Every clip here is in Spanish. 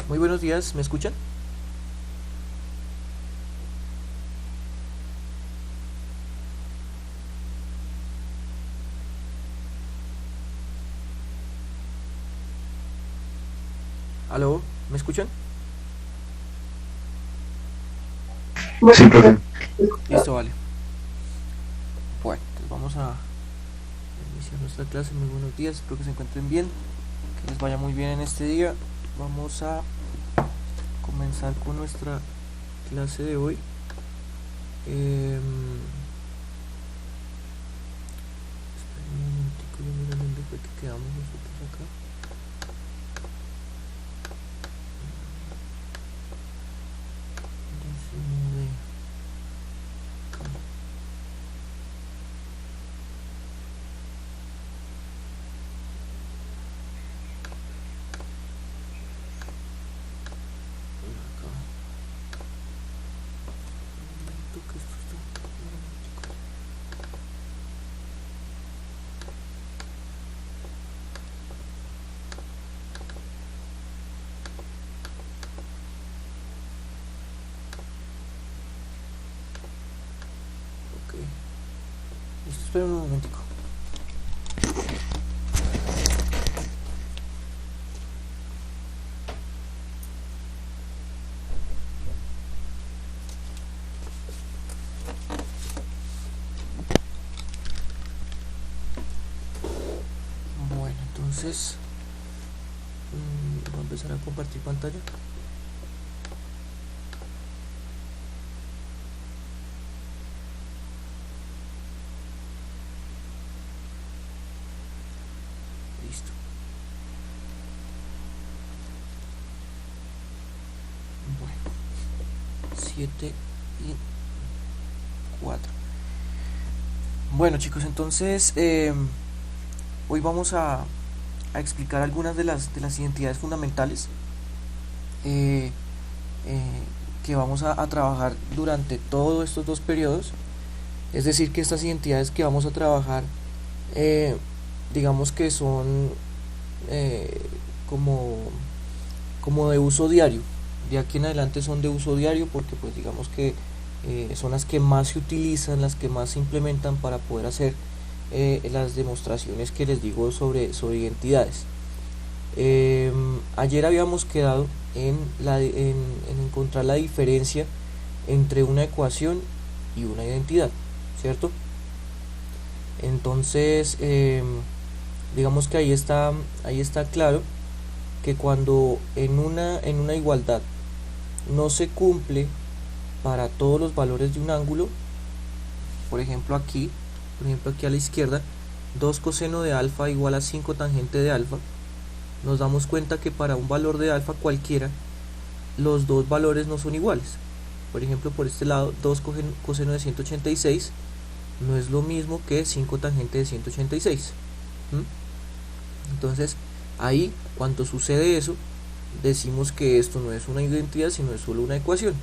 Muy buenos días, ¿me escuchan? ¿Aló? ¿Me escuchan? Sí, profe. Listo, vale. Bueno, entonces vamos a iniciar nuestra clase. Muy buenos días, espero que se encuentren bien, que les vaya muy bien en este día. Vamos a comenzar con nuestra clase de hoy. Esperen un momentico, yo miro dónde fue que quedamos nosotros acá. Acá. Un momento que esto está... un momentico. Ok. Listo, esperen un momentico. Bueno, entonces voy a empezar a compartir pantalla. Listo. Bueno, 7 y 4. Bueno, chicos, entonces hoy vamos a explicar algunas de las identidades fundamentales eh, eh, que vamos a trabajar durante todos estos dos periodos. Es decir, que estas identidades que vamos a trabajar, eh, digamos que son eh, como, como de uso diario. De aquí en adelante son de uso diario porque pues digamos que son las que más se utilizan, las que más se implementan para poder hacer las demostraciones que les digo sobre identidades. Ayer habíamos quedado en encontrar la diferencia entre una ecuación y una identidad, ¿cierto? Entonces, digamos que ahí está claro que cuando en una igualdad no se cumple para todos los valores de un ángulo, por ejemplo aquí a la izquierda, 2 coseno de alfa igual a 5 tangente de alfa, nos damos cuenta que para un valor de alfa cualquiera, los dos valores no son iguales. Por ejemplo, por este lado, 2 coseno de 186 no es lo mismo que 5 tangente de 186. Entonces, ahí, cuando sucede eso, decimos que esto no es una identidad, sino es solo una ecuación.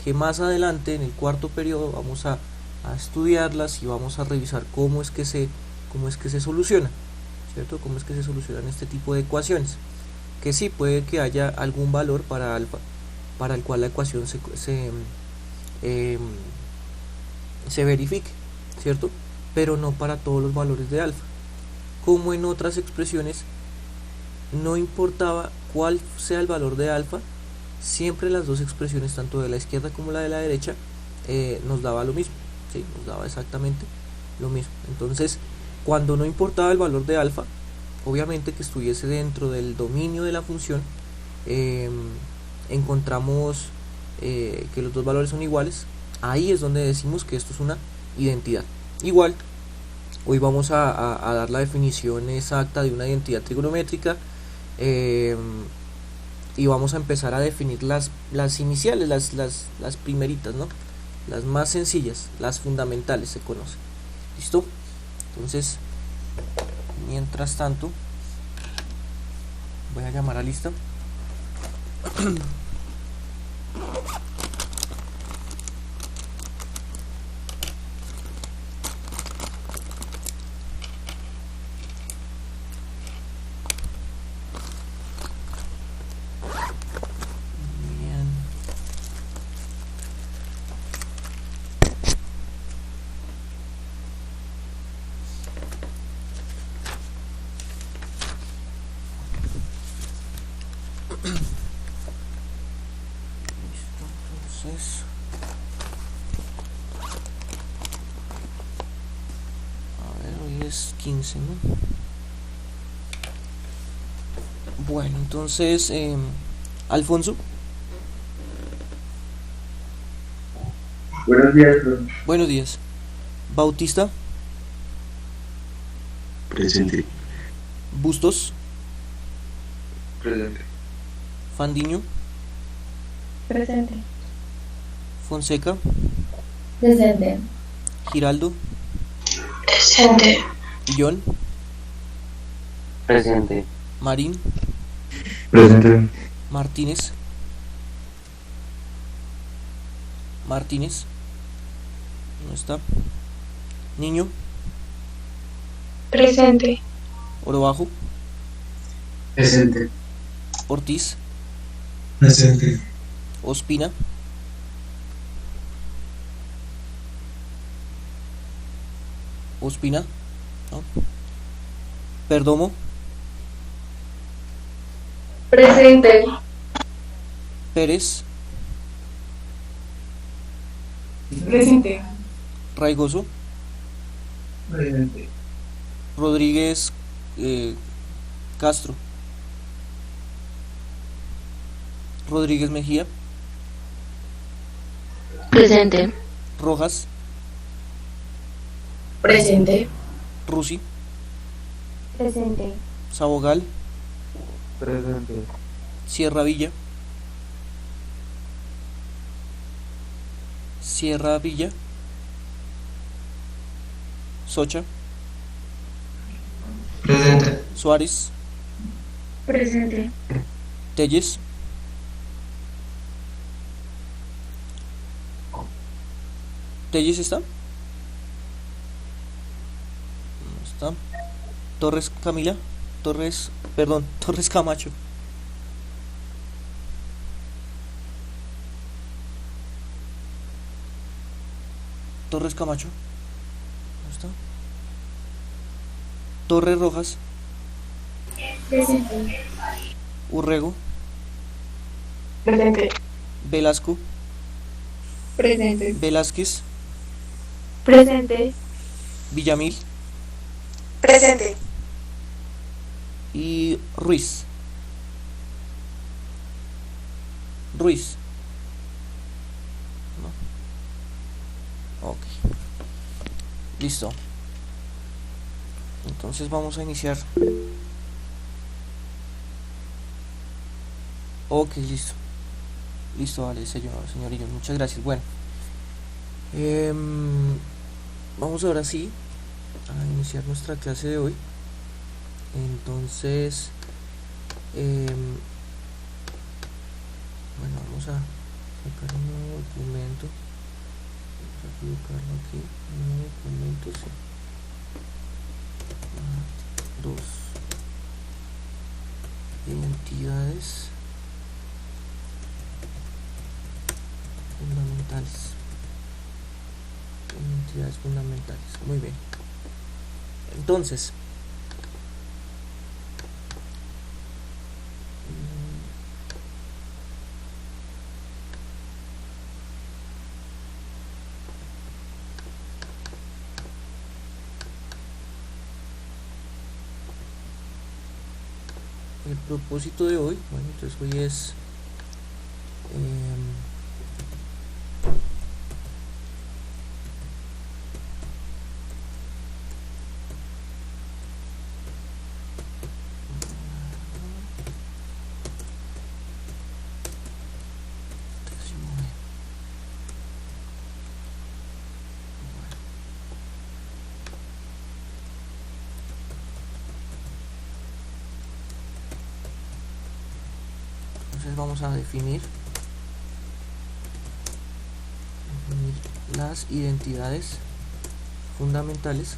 Que más adelante, en el cuarto periodo, vamos a estudiarlas y vamos a revisar cómo es que se soluciona, ¿cierto? Cómo es que se solucionan este tipo de ecuaciones. Que sí, puede que haya algún valor para alfa, para el cual la ecuación eh, se verifique, ¿cierto? Pero no para todos los valores de alfa. Como en otras expresiones, no importaba cuál sea el valor de alfa, siempre las dos expresiones, tanto de la izquierda como la de la derecha, nos daba lo mismo, ¿sí? Nos daba exactamente lo mismo. Entonces, cuando no importaba el valor de alfa, obviamente que estuviese dentro del dominio de la función, eh, encontramos que los dos valores son iguales. Ahí es donde decimos que esto es una identidad. Igual, hoy vamos a dar la definición exacta de una identidad trigonométrica, eh, y vamos a empezar a definir las iniciales, las primeritas, ¿no? Las más sencillas, las fundamentales se conocen. ¿Listo? Entonces, mientras tanto, voy a llamar a lista. Listo, entonces. A ver, hoy es 15, ¿no? Bueno, entonces, Alfonso. Buenos días, profe. Buenos días. Bautista. Presente. Bustos. Presente. Fandiño. Presente. Fonseca. Presente. Giraldo. Presente. Illón. Presente. Marín. Presente. Martínez. Martínez. No está. Niño. Presente. Orobajo. Presente. Ortiz. Presente. Ospina. Ospina. No. Perdomo. Presente. Pérez. Presente. Raigoso. Presente. Rodríguez Castro. Rodríguez Mejía. Presente. Rojas. Presente. Rusi. Presente. Sabogal. Presente. Sierra Villa. Sierra Villa. Socha. Presente. Suárez. Presente. Telles. ¿Telles está? No está. Torres Camila. Torres Camacho. Torres Camacho. ¿No está? Torres Rojas. Presente. Urrego. Presente. Velasco. Presente. Velázquez. Presente. Villamil. Presente. Y Ruiz. Ruiz. ¿No? Ok. Listo. Entonces vamos a iniciar. Ok, listo. Listo, vale, señorillo. Muchas gracias. Bueno. Vamos ahora sí a iniciar nuestra clase de hoy. Entonces, bueno, vamos a sacar un nuevo documento. Vamos a colocarlo aquí. Un nuevo documento, sí. Dos identidades fundamentales. Identidades fundamentales. Muy bien. Entonces, el propósito de hoy, bueno, entonces hoy es entonces vamos a definir las identidades fundamentales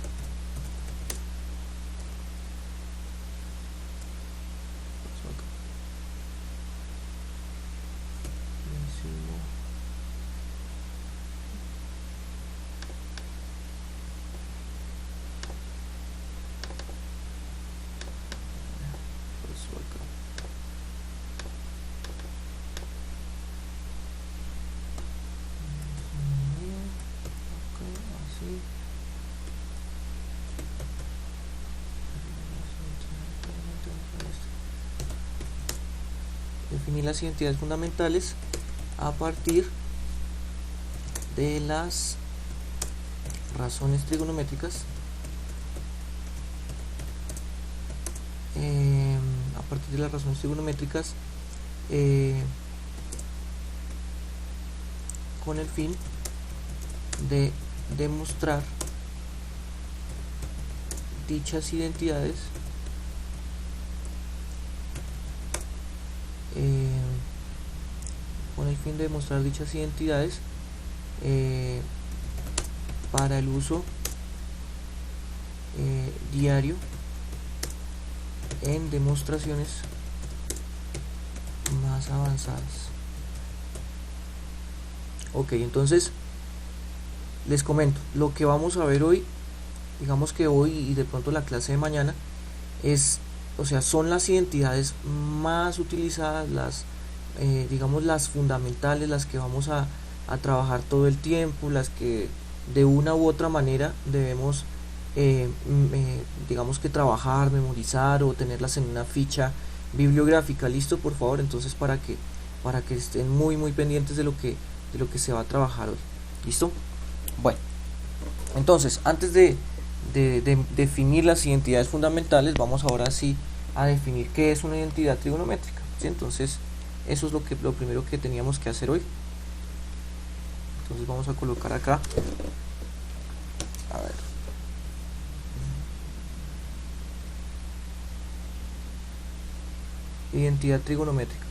definir las identidades fundamentales a partir de las razones trigonométricas, con el fin de demostrar dichas identidades para el uso diario en demostraciones más avanzadas. Ok, entonces les comento lo que vamos a ver hoy. Digamos que hoy y de pronto la clase de mañana son las identidades más utilizadas, digamos las fundamentales, las que vamos a trabajar todo el tiempo, las que de una u otra manera debemos digamos que trabajar, memorizar o tenerlas en una ficha bibliográfica. Listo, por favor, entonces para que estén muy pendientes de lo que se va a trabajar hoy. Listo. Bueno, entonces antes de definir las identidades fundamentales, vamos ahora sí a definir qué es una identidad trigonométrica, ¿sí? Entonces eso es lo primero que teníamos que hacer hoy. Entonces vamos a colocar acá, a ver, identidad trigonométrica.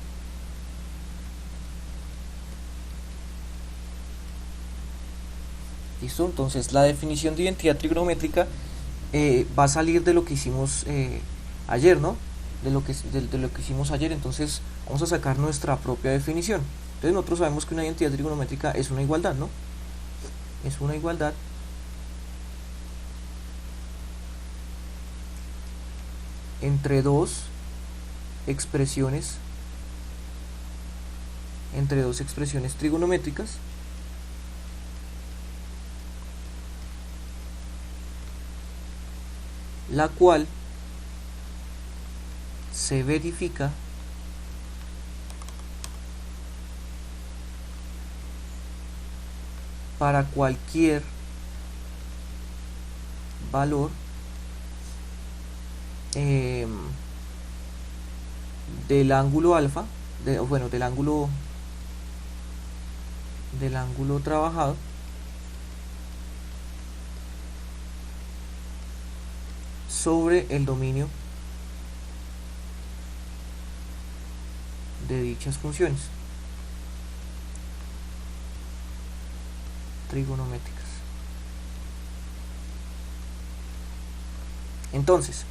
¿Listo? Entonces la definición de identidad trigonométrica va a salir de lo que hicimos ayer, ¿no? De lo que hicimos ayer. Entonces vamos a sacar nuestra propia definición. Entonces nosotros sabemos que una identidad trigonométrica es una igualdad, ¿no? Es una igualdad entre dos expresiones trigonométricas la cual se verifica para cualquier valor del ángulo alfa, del ángulo trabajado sobre el dominio de dichas funciones trigonométricas. Entonces,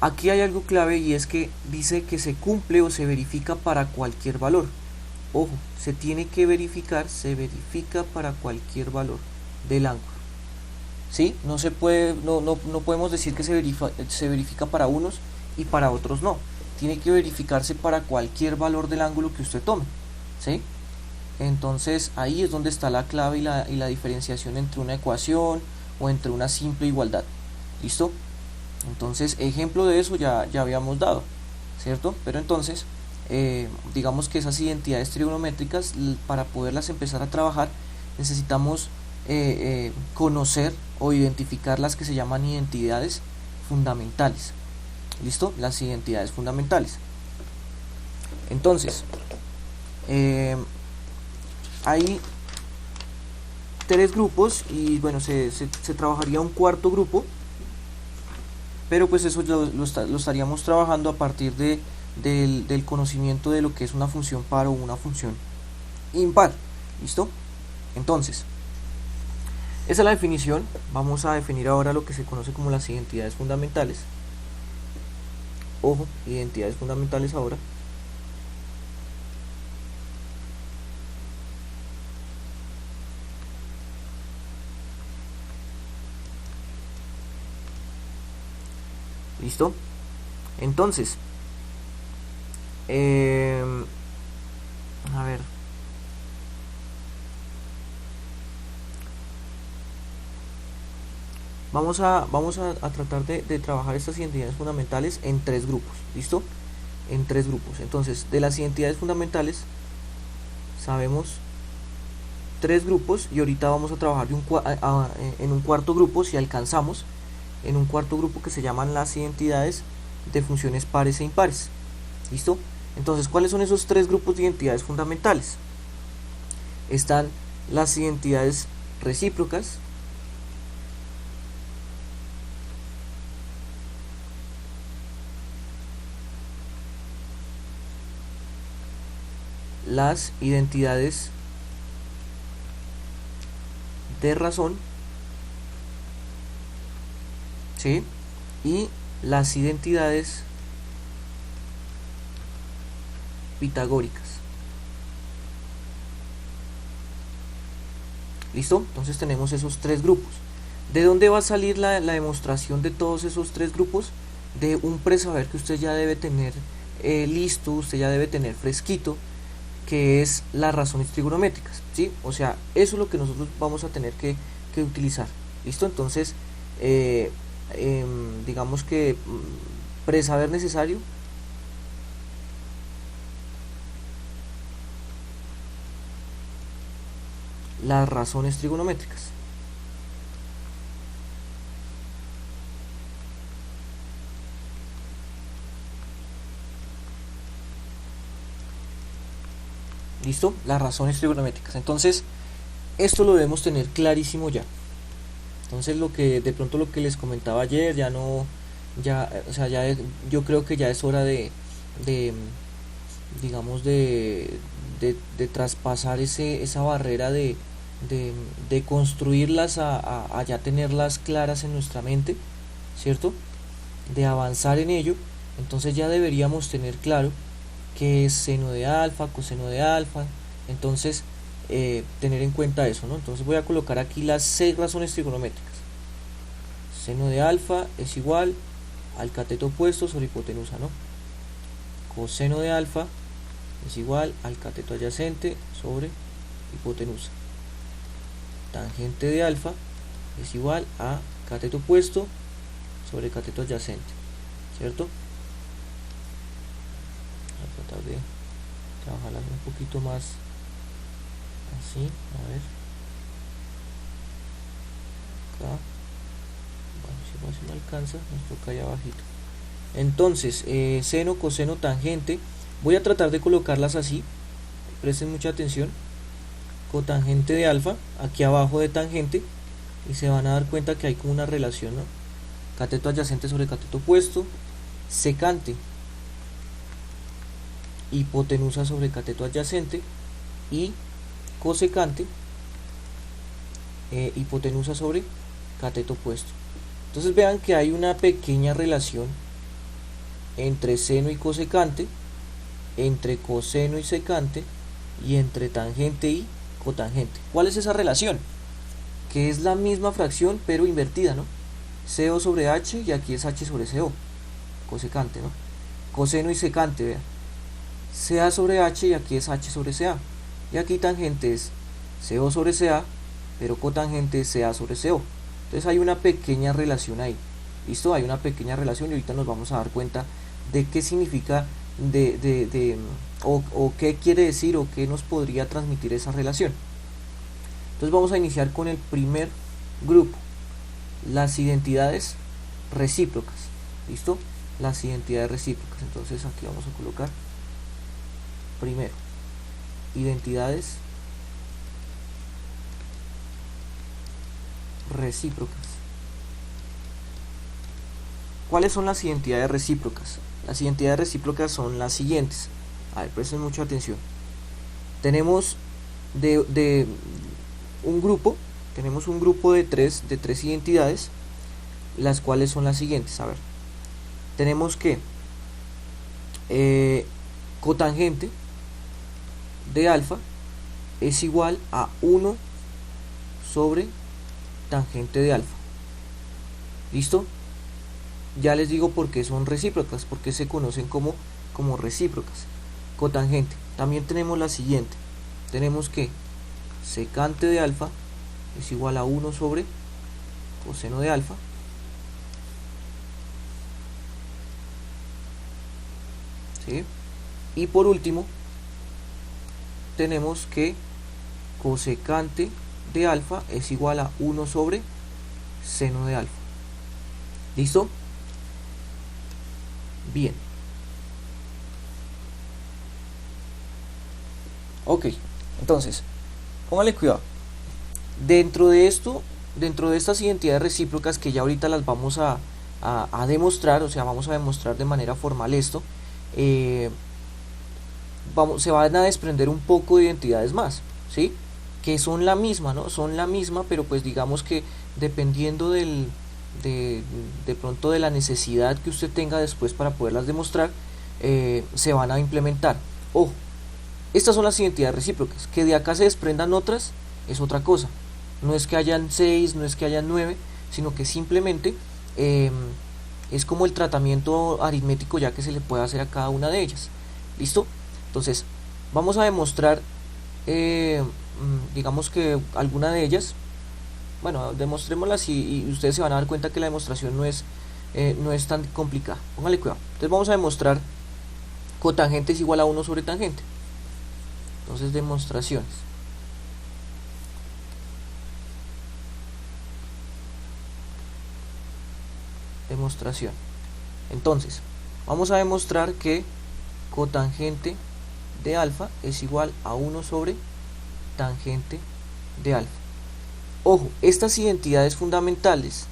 aquí hay algo clave, y es que dice que se cumple o se verifica para cualquier valor. Ojo, se verifica para cualquier valor del ángulo. ¿Sí? No podemos decir que se verifica para unos y para otros no. Tiene que verificarse para cualquier valor del ángulo que usted tome. ¿Sí? Entonces ahí es donde está la clave y la diferenciación entre una ecuación o entre una simple igualdad. ¿Listo? Entonces, ejemplo de eso ya habíamos dado, ¿cierto? Pero entonces, digamos que esas identidades trigonométricas, para poderlas empezar a trabajar, necesitamos conocer o identificar las que se llaman identidades fundamentales. ¿Listo? Las identidades fundamentales. Entonces, hay tres grupos y bueno, se trabajaría un cuarto grupo, pero pues eso lo estaríamos trabajando a partir del conocimiento de lo que es una función par o una función impar. ¿Listo? Entonces, esa es la definición. Vamos a definir ahora lo que se conoce como las identidades fundamentales. Ojo, identidades fundamentales ahora. ¿Listo? Entonces, a ver, vamos a tratar de trabajar estas identidades fundamentales en tres grupos. ¿Listo? en tres grupos. Entonces, de las identidades fundamentales sabemos tres grupos, y ahorita vamos a trabajar en un cuarto grupo, si alcanzamos, en un cuarto grupo que se llaman las identidades de funciones pares e impares. ¿Listo? Entonces, ¿cuáles son esos tres grupos de identidades fundamentales? Están las identidades recíprocas, las identidades de razón, ¿sí? Y las identidades pitagóricas. ¿Listo? Entonces tenemos esos tres grupos. ¿De dónde va a salir la demostración de todos esos tres grupos? De un presaber que usted ya debe tener listo, usted ya debe tener fresquito, que es las razones trigonométricas, ¿sí? O sea, eso es lo que nosotros vamos a tener que utilizar. ¿Listo? Entonces, digamos que presaber necesario: las razones trigonométricas. ¿Listo? Las razones trigonométricas. Entonces, esto lo debemos tener clarísimo ya. Entonces, lo que de pronto lo que les comentaba ayer, ya no, ya, o sea, yo creo que ya es hora digamos, de traspasar esa barrera de construirlas a ya tenerlas claras en nuestra mente, ¿cierto? De avanzar en ello. Entonces ya deberíamos tener claro qué es seno de alfa, coseno de alfa. Entonces, tener en cuenta eso, ¿no? Entonces voy a colocar aquí las 6 razones trigonométricas. Seno de alfa es igual al cateto opuesto sobre hipotenusa, ¿no? Coseno de alfa es igual al cateto adyacente sobre hipotenusa. Tangente de alfa es igual a cateto opuesto sobre cateto adyacente, ¿cierto? Voy a tratar de trabajarlas un poquito más así, a ver, acá, bueno, si no alcanza, nos toca ahí abajito. Entonces, seno, coseno, tangente, voy a tratar de colocarlas así, presten mucha atención. Cotangente de alfa, aquí abajo de tangente, y se van a dar cuenta que hay como una relación, ¿no? Cateto adyacente sobre cateto opuesto, secante, hipotenusa sobre cateto adyacente, y cosecante, hipotenusa sobre cateto opuesto. Entonces vean que hay una pequeña relación entre seno y cosecante, entre coseno y secante, y entre tangente y cotangente. ¿Cuál es esa relación? Que es la misma fracción pero invertida, ¿no? CO sobre H, y aquí es H sobre CO, cosecante, ¿no? Coseno y secante, vean, CA sobre H, y aquí es H sobre CA, y aquí tangente es CO sobre CA, pero cotangente es CA sobre CO. Entonces hay una pequeña relación ahí. ¿Listo? Hay una pequeña relación, y ahorita nos vamos a dar cuenta de qué significa o qué quiere decir, o qué nos podría transmitir esa relación. Entonces vamos a iniciar con el primer grupo, las identidades recíprocas. ¿Listo? Las identidades recíprocas. Entonces aquí vamos a colocar primero identidades recíprocas. ¿Cuáles son las identidades recíprocas? Las identidades recíprocas son las siguientes. A ver, presten mucha atención. Tenemos de un grupo, tenemos un grupo de tres identidades, las cuales son las siguientes. A ver, tenemos que cotangente de alfa es igual a 1 sobre tangente de alfa. ¿Listo? Ya les digo por qué son recíprocas, porque se conocen como recíprocas. Cotangente. También tenemos la siguiente. Tenemos que secante de alfa es igual a 1 sobre coseno de alfa. ¿sí? Y por último tenemos que cosecante de alfa es igual a 1 sobre seno de alfa. ¿Listo? Bien. Ok, entonces, póngale cuidado. Dentro de esto, dentro de estas identidades recíprocas que ya ahorita las vamos a demostrar, o sea, vamos a demostrar de manera formal esto, se van a desprender un poco de identidades más, ¿sí? Que son la misma, ¿no? Son la misma, pero pues digamos que dependiendo de pronto de la necesidad que usted tenga después para poderlas demostrar, se van a implementar. Ojo, estas son las identidades recíprocas. Que de acá se desprendan otras es otra cosa. No es que hayan 6, no es que hayan 9, sino que simplemente es como el tratamiento aritmético ya que se le puede hacer a cada una de ellas. ¿Listo? Entonces, vamos a demostrar, digamos que alguna de ellas. Bueno, demostrémoslas y ustedes se van a dar cuenta que la demostración no es tan complicada. Póngale cuidado. Entonces vamos a demostrar cotangente es igual a 1 sobre tangente. Entonces, demostraciones. Demostración. Entonces, vamos a demostrar que cotangente de alfa es igual a 1 sobre tangente de alfa. Ojo, estas identidades fundamentales,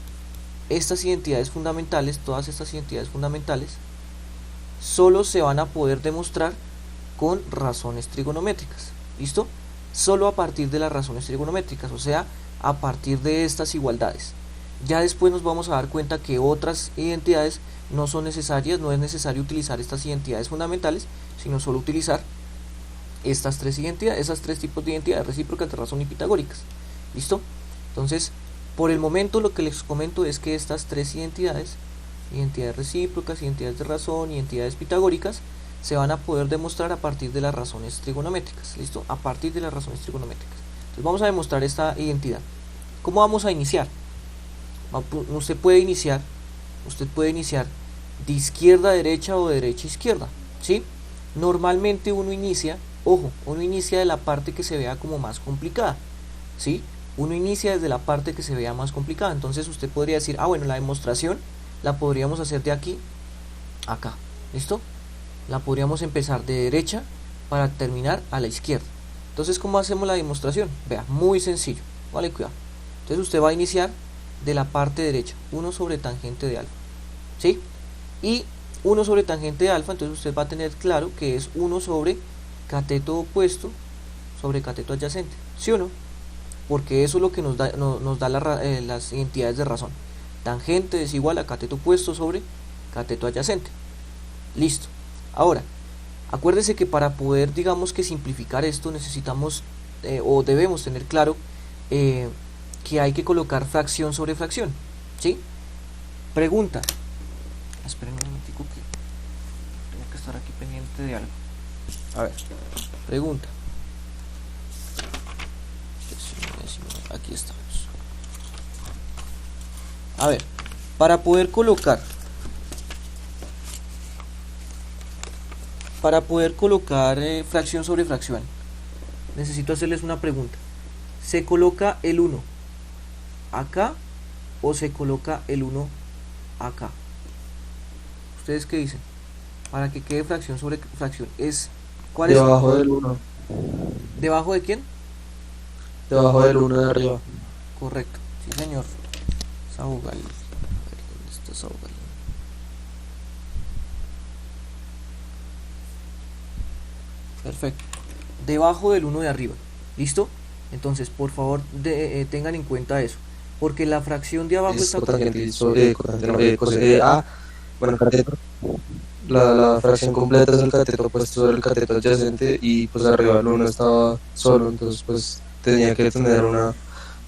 todas estas identidades fundamentales, solo se van a poder demostrar con razones trigonométricas. ¿Listo? Solo a partir de las razones trigonométricas, o sea, a partir de estas igualdades. Ya después nos vamos a dar cuenta que otras identidades no son necesarias, no es necesario utilizar estas identidades fundamentales, sino solo utilizar estas tres identidades, esos tres tipos de identidades recíprocas de razón y pitagóricas. ¿Listo? Entonces, por el momento lo que les comento es que estas tres identidades recíprocas, identidades de razón y identidades pitagóricas, se van a poder demostrar a partir de las razones trigonométricas. ¿Listo? A partir de las razones trigonométricas. Entonces vamos a demostrar esta identidad. ¿Cómo vamos a iniciar? Usted puede iniciar de izquierda a derecha o de derecha a izquierda, ¿sí? Normalmente uno inicia de la parte que se vea como más complicada, ¿sí? Uno inicia desde la parte que se vea más complicada. Entonces usted podría decir, bueno, la demostración la podríamos hacer de aquí a acá. ¿Listo? La podríamos empezar de derecha para terminar a la izquierda. Entonces, ¿cómo hacemos la demostración? Vea, muy sencillo. Vale, cuidado. Entonces usted va a iniciar de la parte derecha, 1 sobre tangente de alfa, ¿sí? Y 1 sobre tangente de alfa, entonces usted va a tener claro que es 1 sobre cateto opuesto sobre cateto adyacente, ¿sí o no? Porque eso es lo que nos da las identidades de razón. Tangente es igual a cateto opuesto sobre cateto adyacente. Listo. Ahora, acuérdese que para poder, digamos que simplificar esto, necesitamos o debemos tener claro que hay que colocar fracción sobre fracción, ¿sí? Pregunta. Esperen un momentico que tengo que estar aquí pendiente de algo. A ver, pregunta. Aquí estamos. A ver, para poder colocar fracción sobre fracción, necesito hacerles una pregunta. ¿Se coloca el 1 acá o se coloca el 1 acá? ¿Ustedes qué dicen? Para que quede fracción sobre fracción. ¿Cuál es? Debajo del 1. ¿Debajo de quién? Debajo del 1 de arriba. Correcto. Sí, señor. Saugali. A ver, ¿dónde está Saugali? Perfecto. Debajo del 1 de arriba. ¿Listo? Entonces, por favor, tengan en cuenta eso. Porque la fracción de abajo está cotangente sobre bueno, cateto. La fracción completa es el cateto opuesto sobre el cateto adyacente y pues arriba el 1 estaba solo, entonces pues tenía que tener una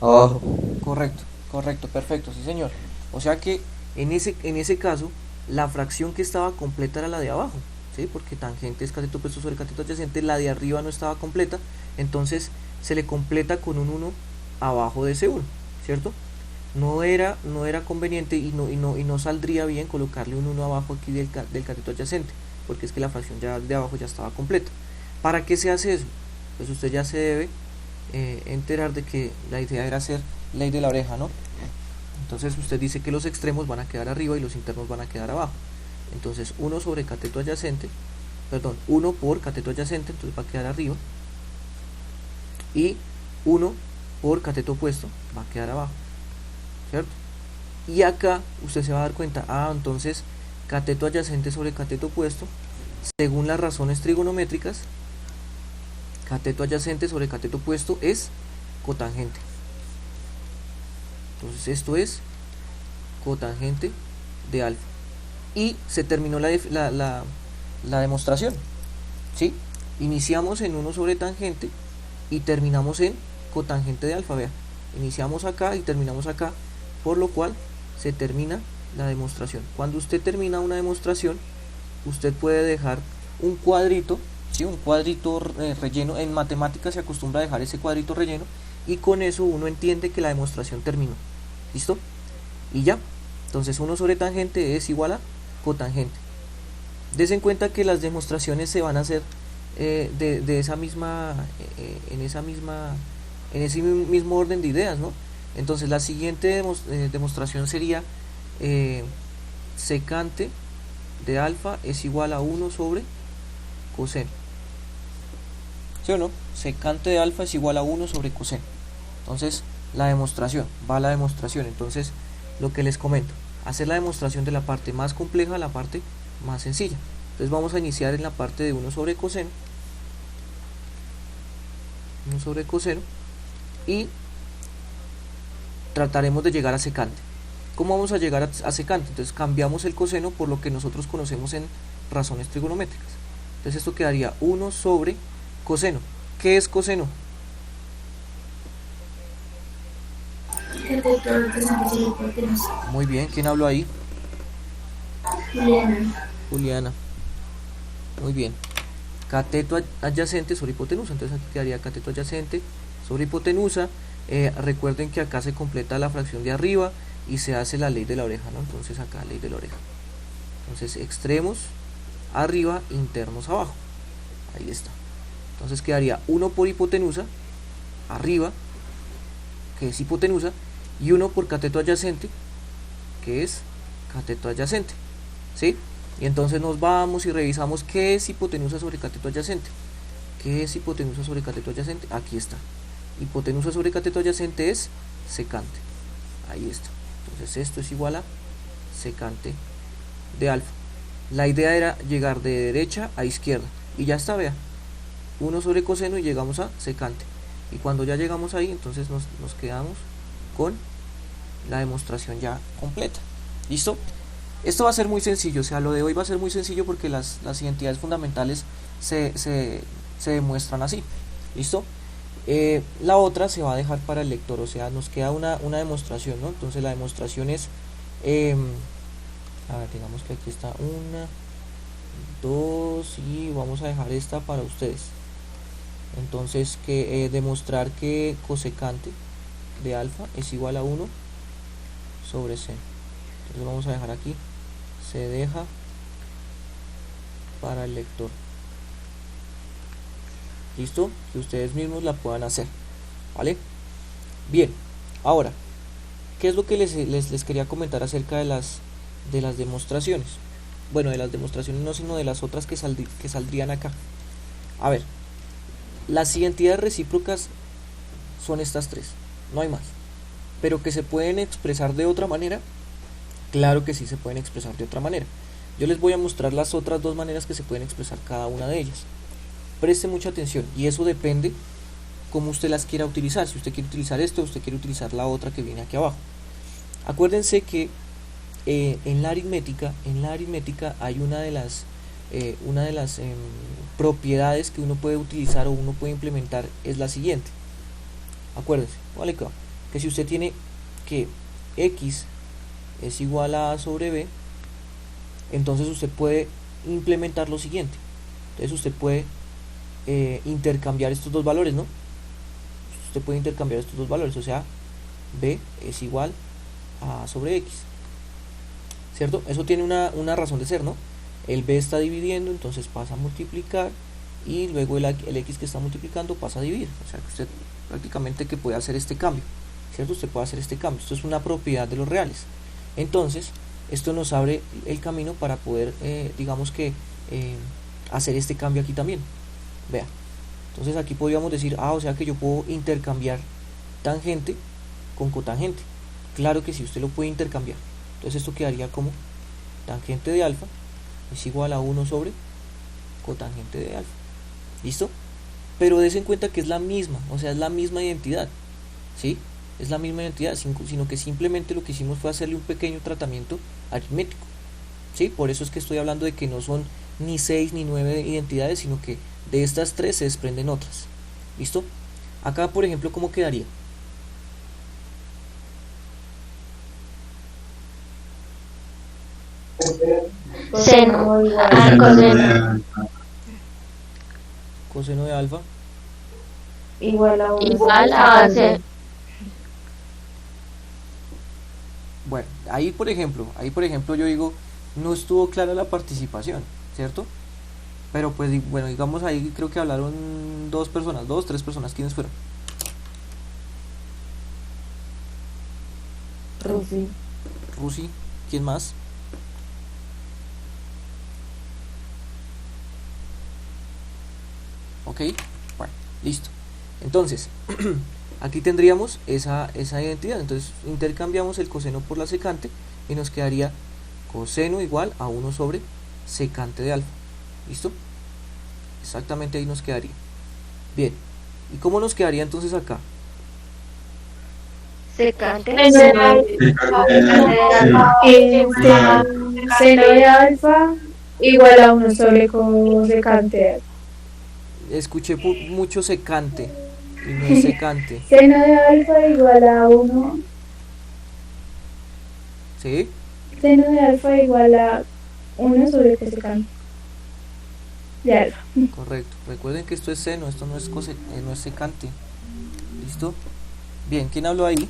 abajo. Correcto, perfecto, sí señor. O sea que en ese caso la fracción que estaba completa era la de abajo, ¿sí? Porque tangente es cateto opuesto sobre cateto adyacente, la de arriba no estaba completa, entonces se le completa con un 1 abajo de ese 1, ¿cierto? no era conveniente y no saldría bien colocarle un 1 abajo aquí del cateto adyacente, porque es que la fracción ya de abajo ya estaba completa. ¿Para qué se hace eso? Pues usted ya se debe enterar de que la idea era hacer ley de la oreja, ¿no? Entonces usted dice que los extremos van a quedar arriba y los internos van a quedar abajo. Entonces 1 sobre cateto adyacente, perdón, 1 por cateto adyacente, entonces va a quedar arriba, y 1 por cateto opuesto va a quedar abajo, ¿cierto? Y acá usted se va a dar cuenta, entonces cateto adyacente sobre cateto opuesto, según las razones trigonométricas, cateto adyacente sobre cateto opuesto es cotangente. Entonces esto es cotangente de alfa. Y se terminó la demostración, ¿sí? Iniciamos en 1 sobre tangente y terminamos en cotangente de alfa, vea. Iniciamos acá y terminamos acá, por lo cual se termina la demostración. Cuando usted termina una demostración, usted puede dejar un cuadrito, ¿sí? Un cuadrito relleno. En matemáticas se acostumbra a dejar ese cuadrito relleno, y con eso uno entiende que la demostración terminó. ¿Listo? Y ya. Entonces 1 sobre tangente es igual a cotangente. Des en cuenta que las demostraciones se van a hacer de esa misma, en ese mismo orden de ideas, ¿no? Entonces la siguiente demostración sería secante de alfa es igual a 1 sobre coseno. ¿Sí o no? Secante de alfa es igual a 1 sobre coseno. Entonces la demostración, va a la demostración. Entonces lo que les comento, hacer la demostración de la parte más compleja a la parte más sencilla. Entonces vamos a iniciar en la parte de 1 sobre coseno, 1 sobre coseno, y trataremos de llegar a secante. ¿Cómo vamos a llegar a secante? Entonces cambiamos el coseno por lo que nosotros conocemos en razones trigonométricas. Entonces esto quedaría 1 sobre coseno. ¿Qué es coseno? Muy bien, ¿quién habló ahí? Juliana. Muy bien. Cateto adyacente sobre hipotenusa. Entonces aquí quedaría cateto adyacente sobre hipotenusa. Recuerden que acá se completa la fracción de arriba y se hace la ley de la oreja, ¿no? Entonces acá ley de la oreja. Entonces extremos arriba, internos abajo. Ahí está. Entonces quedaría 1 por hipotenusa arriba, que es hipotenusa, y 1 por cateto adyacente, que es cateto adyacente, ¿sí? Y entonces nos vamos y revisamos qué es hipotenusa sobre cateto adyacente. ¿Qué es hipotenusa sobre cateto adyacente? Aquí está. Hipotenusa sobre cateto adyacente es secante. Ahí está. Entonces esto es igual a secante de alfa. La idea era llegar de derecha a izquierda. Y ya está, vea. 1 sobre coseno y llegamos a secante. Y cuando ya llegamos ahí, entonces nos quedamos con la demostración ya completa. ¿Listo? Esto va a ser muy sencillo, o sea, lo de hoy va a ser muy sencillo porque las identidades fundamentales se demuestran así. ¿Listo? La otra se va a dejar para el lector, o sea, nos queda una demostración, ¿no? Entonces la demostración es, a ver, digamos que aquí está 1, 2 y vamos a dejar esta para ustedes. Entonces demostrar que cosecante de alfa es igual a 1 sobre seno. Entonces vamos a dejar aquí, se deja para el lector. ¿Listo? Que ustedes mismos la puedan hacer, ¿vale? Bien, ahora, ¿qué es lo que les quería comentar acerca de las demostraciones? Bueno, de las demostraciones no, sino de las otras que saldrían acá. A ver, las identidades recíprocas son estas tres, no hay más. Pero que se pueden expresar de otra manera, claro que sí se pueden expresar de otra manera. Yo les voy a mostrar las otras dos maneras que se pueden expresar cada una de ellas. Preste mucha atención, y eso depende cómo usted las quiera utilizar. Si usted quiere utilizar esto, usted quiere utilizar la otra que viene aquí abajo. Acuérdense que en la aritmética hay una de las propiedades que uno puede utilizar o uno puede implementar, es la siguiente. Acuérdense, ¿vale? Que si usted tiene que x es igual a sobre b, entonces usted puede implementar lo siguiente. Entonces usted puede intercambiar estos dos valores, ¿no? Usted puede intercambiar estos dos valores, o sea, b es igual a sobre x, ¿cierto? Eso tiene una razón de ser, ¿no? El b está dividiendo, entonces pasa a multiplicar, y luego el x que está multiplicando pasa a dividir, o sea que usted prácticamente que puede hacer este cambio, ¿cierto? Usted puede hacer este cambio, esto es una propiedad de los reales. Entonces esto nos abre el camino para poder digamos que hacer este cambio aquí también. Vea, entonces aquí podríamos decir, o sea que yo puedo intercambiar tangente con cotangente. Claro que sí, usted lo puede intercambiar. Entonces esto quedaría como tangente de alfa es igual a 1 sobre cotangente de alfa. ¿Listo? Pero des en cuenta que es la misma, o sea, es la misma identidad, ¿sí? Es la misma identidad, sino que simplemente lo que hicimos fue hacerle un pequeño tratamiento aritmético, ¿sí? Por eso es que estoy hablando de que no son ni 6 ni 9 identidades, sino que de estas 3 se desprenden otras. ¿Listo? Acá, por ejemplo, ¿cómo quedaría? Seno al coseno Coseno de alfa igual a 1 igual a seno. Bueno, ahí por ejemplo yo digo, no estuvo clara la participación, ¿cierto? Pero pues bueno, digamos ahí creo que hablaron tres personas, ¿quiénes fueron? Rusi, ¿quién más? Ok, bueno, listo. Entonces, aquí tendríamos esa identidad. Entonces intercambiamos el coseno por la secante y nos quedaría coseno igual a 1 sobre secante de alfa. ¿Listo? Exactamente ahí nos quedaría. Bien, ¿y cómo nos quedaría entonces acá? Secante seno de alfa igual a 1 sobre cosecante de alfa. Escuché mucho secante y no es secante. Seno de alfa igual a 1. ¿Sí? Seno de alfa igual a 1 sobre cosecante de alfa. Correcto. Recuerden que esto es seno, esto no es no es secante. ¿Listo? Bien, ¿quién habló ahí?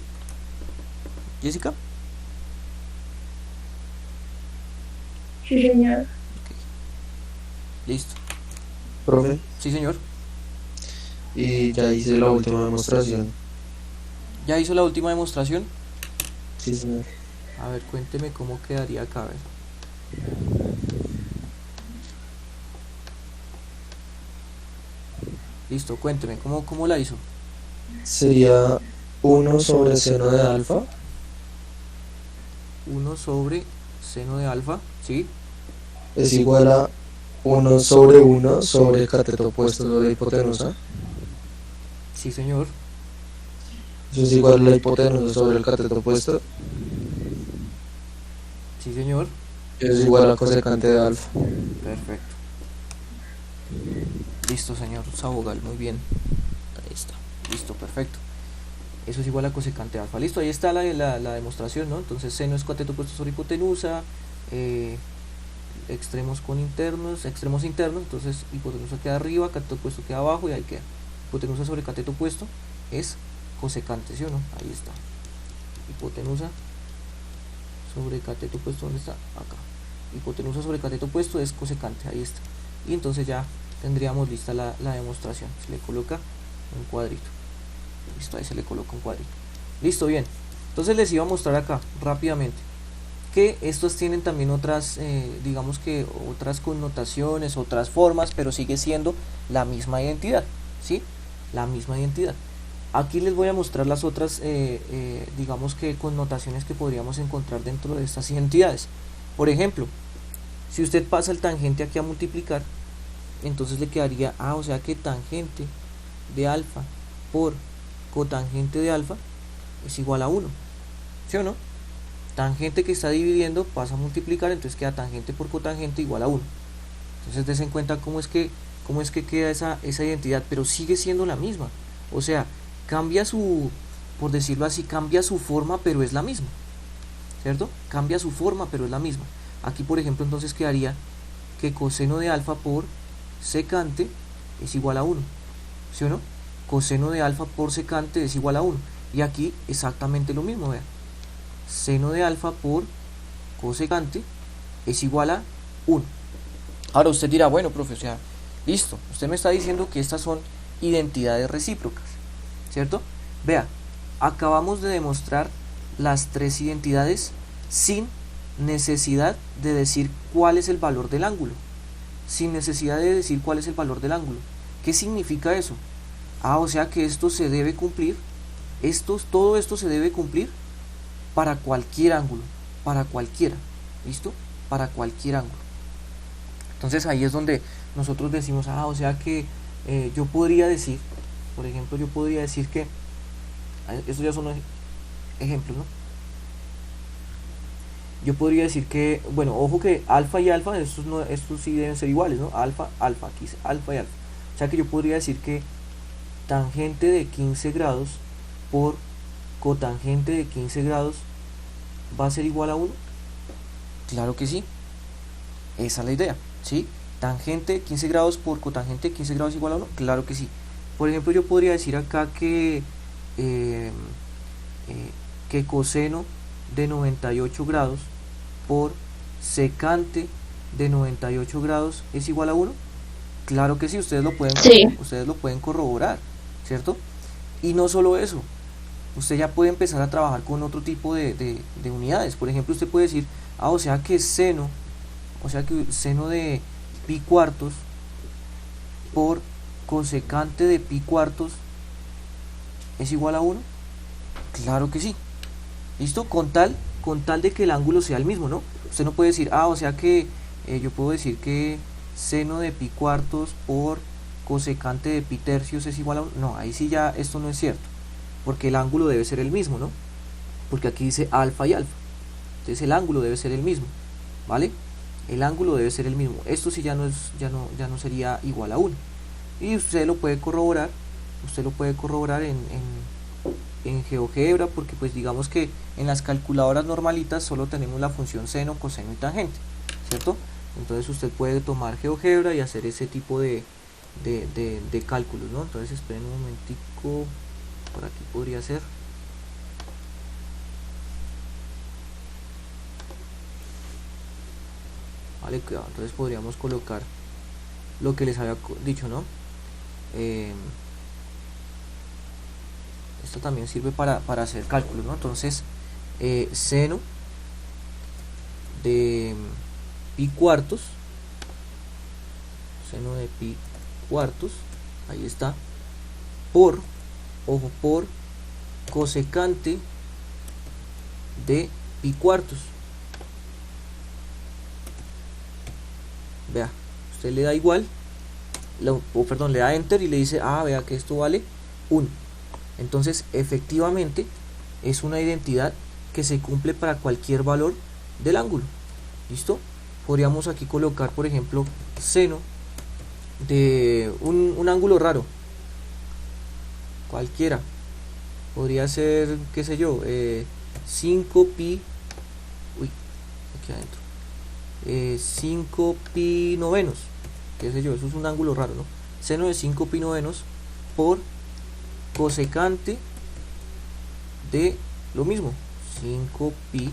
¿Jessica? Sí, señor. Okay. Listo. Profe, Sí, señor. y ya hice la última demostración. ¿Ya hizo la última demostración? Sí, señor. A ver, cuénteme cómo quedaría acá. A ver. Listo, cuénteme, ¿cómo la hizo? Sería 1 sobre seno de alfa 1 sobre seno de alfa, ¿sí? es igual a 1 sobre 1 sobre cateto opuesto sobre hipotenusa. Sí, señor. Eso es igual a la hipotenusa sobre el cateto opuesto. Sí, señor. Eso es igual a cosecante de alfa. Perfecto. Listo, señor Sabogal, muy bien. Ahí está. Listo, perfecto. Eso es igual a cosecante de alfa. Listo, ahí está la demostración, ¿no? Entonces seno es cateto opuesto sobre hipotenusa, extremos internos, entonces hipotenusa queda arriba, cateto opuesto queda abajo y ahí queda. Hipotenusa sobre cateto opuesto es cosecante, ¿sí o no? Ahí está. Hipotenusa sobre cateto opuesto, ¿dónde está? Acá. Hipotenusa sobre cateto opuesto es cosecante, ahí está. Y entonces ya tendríamos lista la demostración. Se le coloca un cuadrito. Listo, ahí se le coloca un cuadrito. Listo, bien. Entonces les iba a mostrar acá rápidamente que estos tienen también otras, digamos que otras connotaciones, otras formas, pero sigue siendo la misma identidad, ¿sí? La misma identidad. Aquí les voy a mostrar las otras, digamos que connotaciones que podríamos encontrar dentro de estas identidades. Por ejemplo, si usted pasa el tangente aquí a multiplicar, entonces le quedaría, o sea que tangente de alfa por cotangente de alfa es igual a 1, ¿sí o no? Tangente que está dividiendo pasa a multiplicar, entonces queda tangente por cotangente igual a 1. Entonces des en cuenta cómo es que queda esa identidad, pero sigue siendo la misma. O sea, cambia por decirlo así, cambia su forma, pero es la misma, ¿cierto? Cambia su forma, pero es la misma. Aquí, por ejemplo, entonces quedaría que coseno de alfa por secante es igual a 1, ¿sí o no? Coseno de alfa por secante es igual a 1. Y aquí exactamente lo mismo, vean. seno de alfa por cosecante es igual a 1. Ahora usted dirá, bueno, profe, o sea, listo, usted me está diciendo que estas son identidades recíprocas, ¿cierto? Vea, acabamos de demostrar las tres identidades sin necesidad de decir cuál es el valor del ángulo. Sin necesidad de decir cuál es el valor del ángulo. ¿Qué significa eso? O sea que esto se debe cumplir, todo esto se debe cumplir para cualquier ángulo, para cualquiera, ¿listo? Para cualquier ángulo. Entonces ahí es donde nosotros decimos, o sea que yo podría decir, por ejemplo, yo podría decir que, estos ya son ejemplos, ¿no? Yo podría decir que, bueno, ojo que alfa y alfa, estos sí deben ser iguales, ¿no? Alfa, alfa, aquí dice alfa y alfa. O sea que yo podría decir que tangente de 15 grados por cotangente de 15 grados va a ser igual a 1. Claro que sí. Esa es la idea, ¿sí? Tangente de 15 grados por cotangente de 15 grados igual a 1. Claro que sí. Por ejemplo, yo podría decir acá que coseno de 98 grados por secante de 98 grados es igual a 1. Claro que sí, ustedes lo pueden corroborar, ¿cierto? Y no solo eso, usted ya puede empezar a trabajar con otro tipo de unidades. Por ejemplo, usted puede decir, o sea que seno de pi cuartos por cosecante de pi cuartos es igual a 1. Claro que sí. ¿Listo? Con tal de que el ángulo sea el mismo, ¿no? Usted no puede decir, o sea que yo puedo decir que seno de pi cuartos por cosecante de pi tercios es igual a 1. No, ahí sí ya esto no es cierto, porque el ángulo debe ser el mismo, ¿no? Porque aquí dice alfa y alfa. Entonces el ángulo debe ser el mismo, ¿vale? El ángulo debe ser el mismo. Esto sí ya no sería igual a 1. Y usted lo puede corroborar, en GeoGebra, porque pues digamos que en las calculadoras normalitas solo tenemos la función seno, coseno y tangente, ¿cierto? Entonces usted puede tomar GeoGebra y hacer ese tipo de cálculos, ¿no? Entonces esperen un momentico, por aquí podría ser. Vale, cuidado, entonces podríamos colocar lo que les había dicho, ¿no? Esto también sirve para hacer cálculos, ¿no? Entonces, seno de pi cuartos, ahí está, por cosecante de pi cuartos. Vea, usted le da igual, le da enter y le dice, vea que esto vale 1. Entonces efectivamente es una identidad que se cumple para cualquier valor del ángulo. ¿Listo? Podríamos aquí colocar, por ejemplo, seno de un ángulo raro, cualquiera. Podría ser, qué sé yo, 5 pi, aquí adentro, 5 pi novenos, qué sé yo, eso es un ángulo raro, ¿no? Seno de 5 pi novenos por cosecante de lo mismo, 5 pi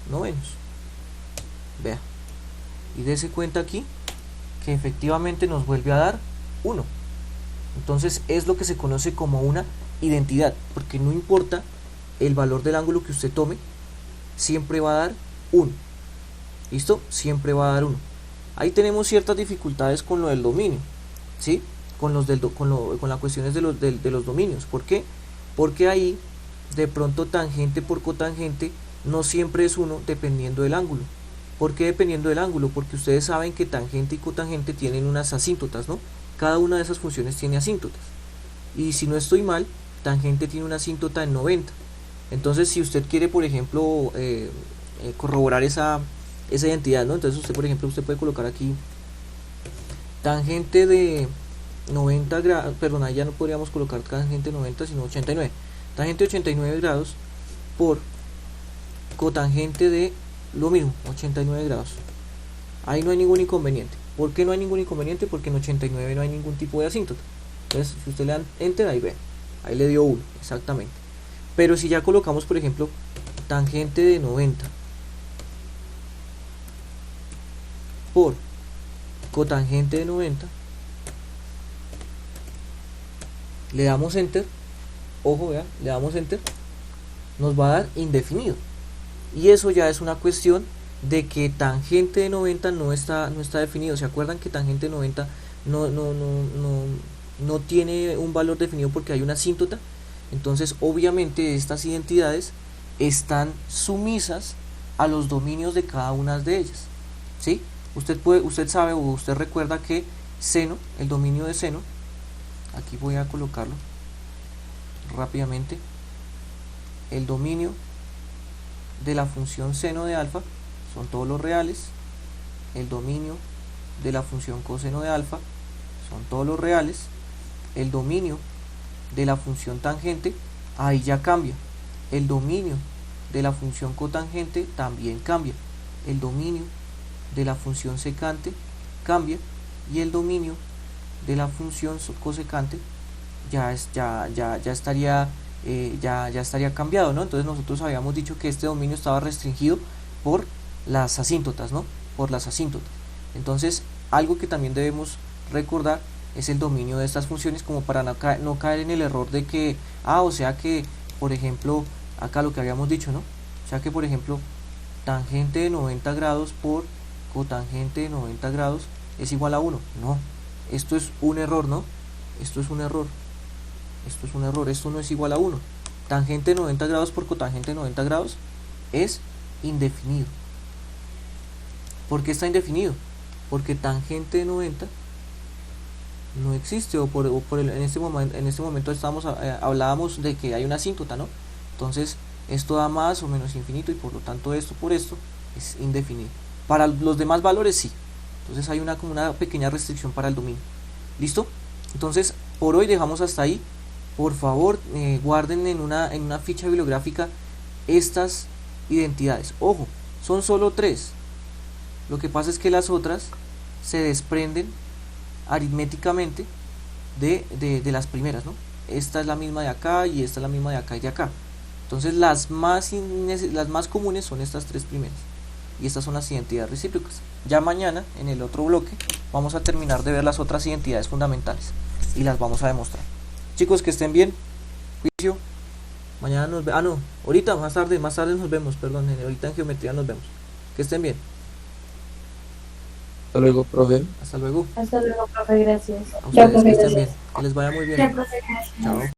novenos. Vea, y dése cuenta aquí que efectivamente nos vuelve a dar 1. Entonces es lo que se conoce como una identidad, porque no importa el valor del ángulo que usted tome, siempre va a dar 1. ¿Listo? Siempre va a dar 1. Ahí tenemos ciertas dificultades con lo del dominio, ¿sí? Con las cuestiones de los dominios. ¿Por qué? Porque ahí de pronto tangente por cotangente no siempre es 1 dependiendo del ángulo. ¿Por qué dependiendo del ángulo? Porque ustedes saben que tangente y cotangente tienen unas asíntotas, ¿no? Cada una de esas funciones tiene asíntotas. Y si no estoy mal, tangente tiene una asíntota en 90. Entonces si usted quiere, por ejemplo, corroborar esa identidad, ¿no? Entonces usted, por ejemplo, usted puede colocar aquí tangente de 90 grados, perdón, ahí ya no podríamos colocar tangente 90 sino 89, tangente de 89 grados por cotangente de lo mismo, 89 grados. Ahí no hay ningún inconveniente. ¿Por qué no hay ningún inconveniente? Porque en 89 no hay ningún tipo de asíntota. Entonces si usted le da enter, ahí ve, ahí le dio 1, exactamente. Pero si ya colocamos, por ejemplo, tangente de 90 por cotangente de 90, le damos enter, ojo, vea, le damos enter, nos va a dar indefinido, y eso ya es una cuestión de que tangente de 90 no está definido. ¿Se acuerdan que tangente de 90 no tiene un valor definido porque hay una asíntota? Entonces obviamente estas identidades están sumisas a los dominios de cada una de ellas, ¿sí? Usted sabe o usted recuerda que seno, el dominio de seno, aquí voy a colocarlo rápidamente, el dominio de la función seno de alfa son todos los reales, el dominio de la función coseno de alfa son todos los reales, el dominio de la función tangente, ahí ya cambia, el dominio de la función cotangente también cambia, el dominio de la función secante cambia, y el dominio de la función cosecante ya estaría cambiado, ¿no? Entonces nosotros habíamos dicho que este dominio estaba restringido por las asíntotas, ¿no? Por las asíntotas. Entonces algo que también debemos recordar es el dominio de estas funciones, como para no caer en el error de que, o sea que, por ejemplo, acá lo que habíamos dicho, ¿no? O sea que, por ejemplo, tangente de 90 grados por cotangente de 90 grados es igual a 1. No, esto es un error, ¿no? Esto es un error. Esto no es igual a 1. Tangente de 90 grados por cotangente de 90 grados es indefinido. ¿Por qué está indefinido? Porque tangente de 90 no existe, en este momento hablábamos de que hay una asíntota, ¿no? Entonces esto da más o menos infinito, y por lo tanto esto por esto es indefinido. Para los demás valores sí. Entonces hay como una pequeña restricción para el dominio. ¿Listo? Entonces por hoy dejamos hasta ahí. Por favor, guarden en una ficha bibliográfica estas identidades. Ojo, son solo 3. Lo que pasa es que las otras se desprenden aritméticamente de las primeras, ¿no? Esta es la misma de acá, y esta es la misma de acá y de acá. Entonces las más comunes son estas 3 primeras, y estas son las identidades recíprocas. Ya mañana, en el otro bloque, vamos a terminar de ver las otras identidades fundamentales y las vamos a demostrar. Chicos, que estén bien. Juicio. Mañana nos vemos. No, ahorita, más tarde nos vemos, perdón. Ahorita en geometría nos vemos. Que estén bien. Hasta luego, profe. Hasta luego. Hasta luego, profe, gracias. A ustedes, que estén bien. Que les vaya muy bien. Chao, profe, gracias. Chao.